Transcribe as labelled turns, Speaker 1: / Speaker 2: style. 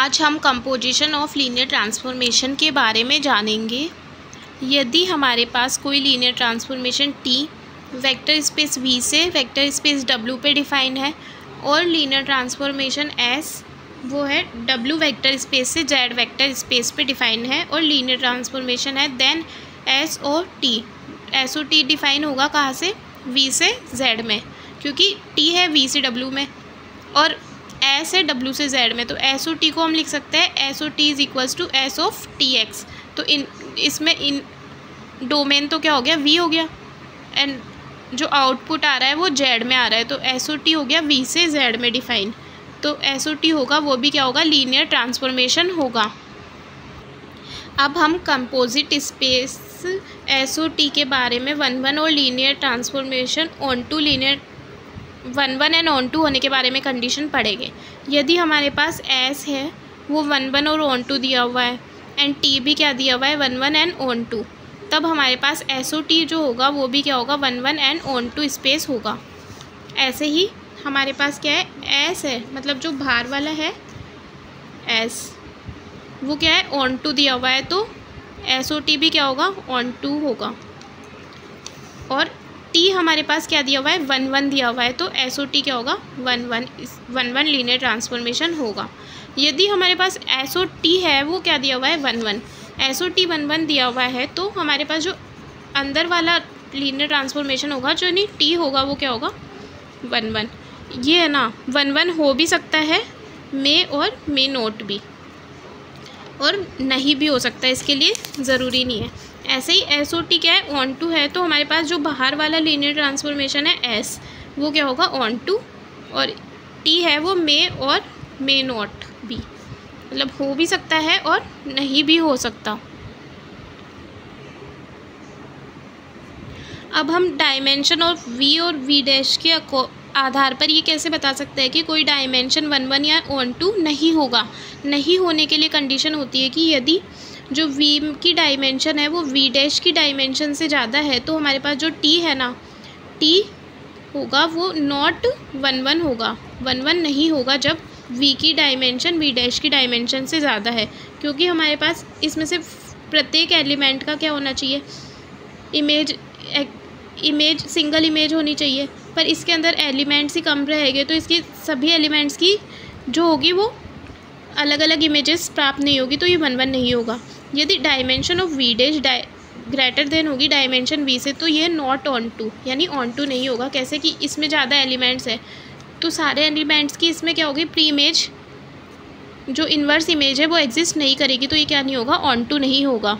Speaker 1: आज हम composition of linear transformation के बारे में जानेंगे। यदि हमारे पास कोई linear transformation T vector space V से वेक्टर स्पेस W पे डिफाइन है और लीनियर ट्रांसफॉर्मेशन S वो है W वेक्टर स्पेस से Z वेक्टर स्पेस पे डिफाइन है और लीनियर ट्रांसफॉर्मेशन है, देन S और T डिफाइन होगा कहाँ से? V से Z में, क्योंकि T है V से W में और S है W से Z में। तो S और T को हम लिख सकते हैं S और T is equals to S of TX। तो इसमें डोमेन तो क्या हो गया? V हो गया, एंड जो आउटपुट आ रहा है वो Z में आ रहा है, तो S और T हो गया V से Z में डिफाइन। तो S और T होगा वो भी क्या होगा? लीनियर ट्रांसफॉर्मेशन होगा। अब हम कंपोजिट स्पेस S और T के बारे में 1-1 और linear transformation onto linear 1-1 and onto होने के बारे में कंडीशन पढ़ेंगे। यदि हमारे पास S है वो 1-1 और ऑनटू दिया हुआ है एंड T भी क्या दिया हुआ है? 1-1 एंड ऑनटू, तब हमारे पास S और T जो होगा वो भी क्या होगा? 1-1 एंड ऑनटू स्पेस होगा। ऐसे ही हमारे पास क्या है? S है, मतलब जो बाहर वाला है S वो क्या है? ऑनटू दिया हुआ है, तो S और T भी क्या होगा? ऑनटू होगा। और T हमारे पास क्या दिया हुआ है? 1-1 दिया हुआ है, तो S और T क्या होगा? 1-1 लीनियर ट्रांसफॉर्मेशन होगा। यदि हमारे पास S और T है वो क्या दिया हुआ है? 1-1। S और T 1-1 दिया हुआ है, तो हमारे पास जो अंदर वाला लीनियर ट्रांसफॉर्मेशन होगा जो नहीं T होगा वो क्या होगा? 1-1। ये है ना, 1-1 हो भी सकता है मे और मे नोट भी, और नहीं भी हो सकता है, इसके लिए ज़रूरी नहीं है। ऐसे ही S और T क्या है? ऑनटू है, तो हमारे पास जो बाहर वाला लीनियर ट्रांसफॉर्मेशन है S वो क्या होगा? ऑनटू, और T है वो मे और मे नॉट भी, मतलब हो भी सकता है और नहीं भी हो सकता। अब हम डायमेंशन ऑफ V और V डैश के आधार पर ये कैसे बता सकते हैं कि कोई डायमेंशन 1-1 या ऑनटू नहीं होगा? नहीं होने के लिए कंडीशन होती है कि यदि जो V की डायमेंशन है वो V डैश की डायमेंशन से ज़्यादा है, तो हमारे पास जो T है ना, T होगा वो नॉट 1-1 होगा, 1-1 नहीं होगा जब V की डायमेंशन V डैश की डायमेंशन से ज़्यादा है, क्योंकि हमारे पास इसमें से प्रत्येक एलिमेंट का क्या होना चाहिए? इमेज सिंगल इमेज होनी चाहिए, पर इसके अंदर एलिमेंट्स ही कम रहेंगे, तो इसकी सभी एलिमेंट्स की जो होगी वो अलग अलग इमेजेस प्राप्त नहीं होगी, तो ये 1-1 नहीं होगा। यदि dimension of V dash greater than होगी डायमेंशन V से, तो ये नॉट ऑनटू यानी ऑनटू नहीं होगा। कैसे कि इसमें ज़्यादा एलिमेंट्स है, तो सारे एलिमेंट्स की इसमें क्या होगी? प्री इमेज जो इन्वर्स इमेज है वो एग्जिस्ट नहीं करेगी, तो ये क्या नहीं होगा? ऑनटू नहीं होगा।